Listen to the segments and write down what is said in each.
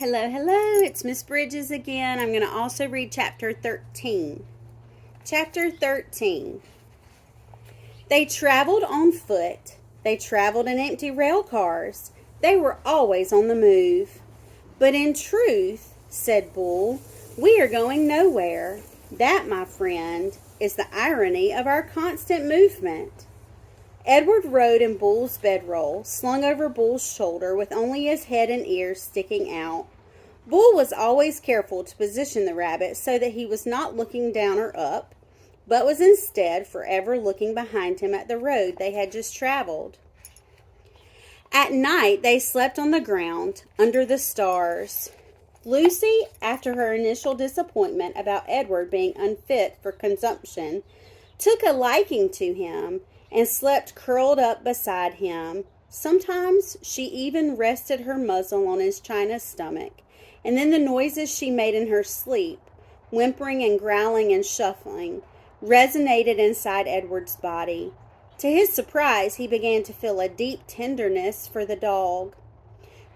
Hello, hello, it's Miss Bridges again. I'm going to also read chapter 13. Chapter 13. They traveled on foot. They traveled in empty rail cars. They were always on the move. But in truth, said Bull, we are going nowhere. That, my friend, is the irony of our constant movement. Edward rode in Bull's bedroll, slung over Bull's shoulder with only his head and ears sticking out. Bull was always careful to position the rabbit so that he was not looking down or up, but was instead forever looking behind him at the road they had just traveled. At night they slept on the ground, under the stars. Lucy, after her initial disappointment about Edward being unfit for consumption, took a liking to him and slept curled up beside him. Sometimes she even rested her muzzle on his china stomach, and then the noises she made in her sleep, whimpering and growling and shuffling, resonated inside Edward's body. To his surprise, he began to feel a deep tenderness for the dog.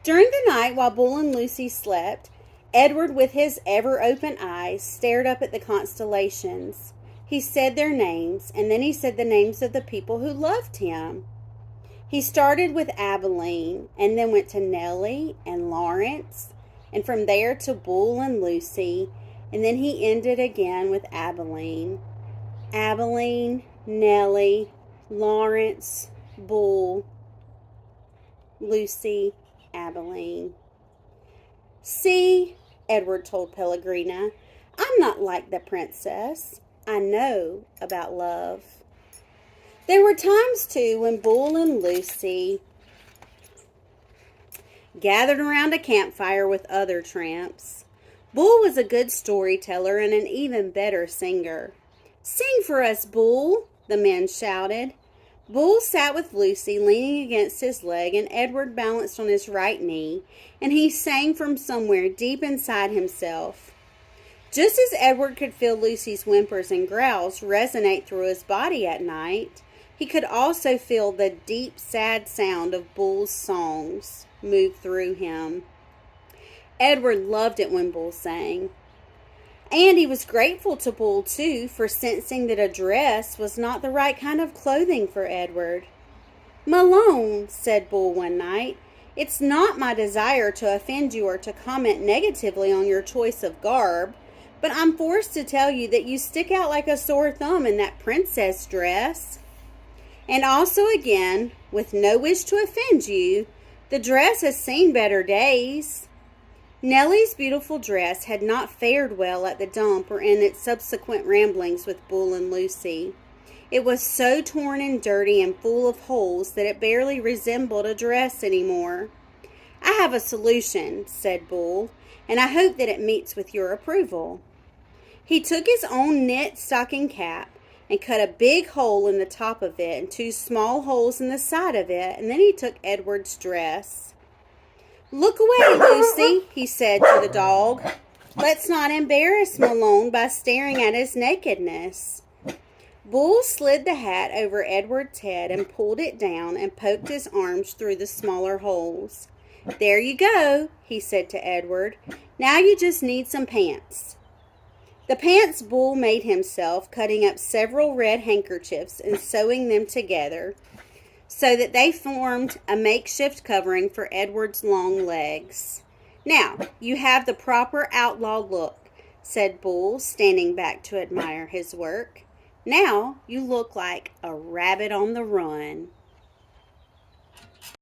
During the night, while Bull and Lucy slept, Edward, with his ever-open eyes, stared up at the constellations. He said their names, and then he said the names of the people who loved him. He started with Abilene, and then went to Nellie and Lawrence, and from there to Bull and Lucy, and then he ended again with Abilene. Abilene, Nellie, Lawrence, Bull, Lucy, Abilene. See, Edward told Pellegrina, I'm not like the princess. I know about love. There were times, too, when Bull and Lucy gathered around a campfire with other tramps. Bull was a good storyteller and an even better singer. Sing for us, Bull, the men shouted. Bull sat with Lucy leaning against his leg, and Edward balanced on his right knee, and he sang from somewhere deep inside himself. Just as Edward could feel Lucy's whimpers and growls resonate through his body at night, he could also feel the deep, sad sound of Bull's songs move through him. Edward loved it when Bull sang. And he was grateful to Bull, too, for sensing that a dress was not the right kind of clothing for Edward. Malone, said Bull one night, it's not my desire to offend you or to comment negatively on your choice of garb, but I'm forced to tell you that you stick out like a sore thumb in that princess dress. And also again, with no wish to offend you, the dress has seen better days. Nellie's beautiful dress had not fared well at the dump or in its subsequent ramblings with Bull and Lucy. It was so torn and dirty and full of holes that it barely resembled a dress anymore. I have a solution, said Bull, and I hope that it meets with your approval. He took his own knit stocking cap and cut a big hole in the top of it and two small holes in the side of it, and then he took Edward's dress. Look away, Lucy, he said to the dog. Let's not embarrass Malone by staring at his nakedness. Bull slid the hat over Edward's head and pulled it down and poked his arms through the smaller holes. There you go, he said to Edward. Now you just need some pants. The pants Bull made himself, cutting up several red handkerchiefs and sewing them together so that they formed a makeshift covering for Edward's long legs. Now, you have the proper outlaw look, said Bull, standing back to admire his work. Now you look like a rabbit on the run.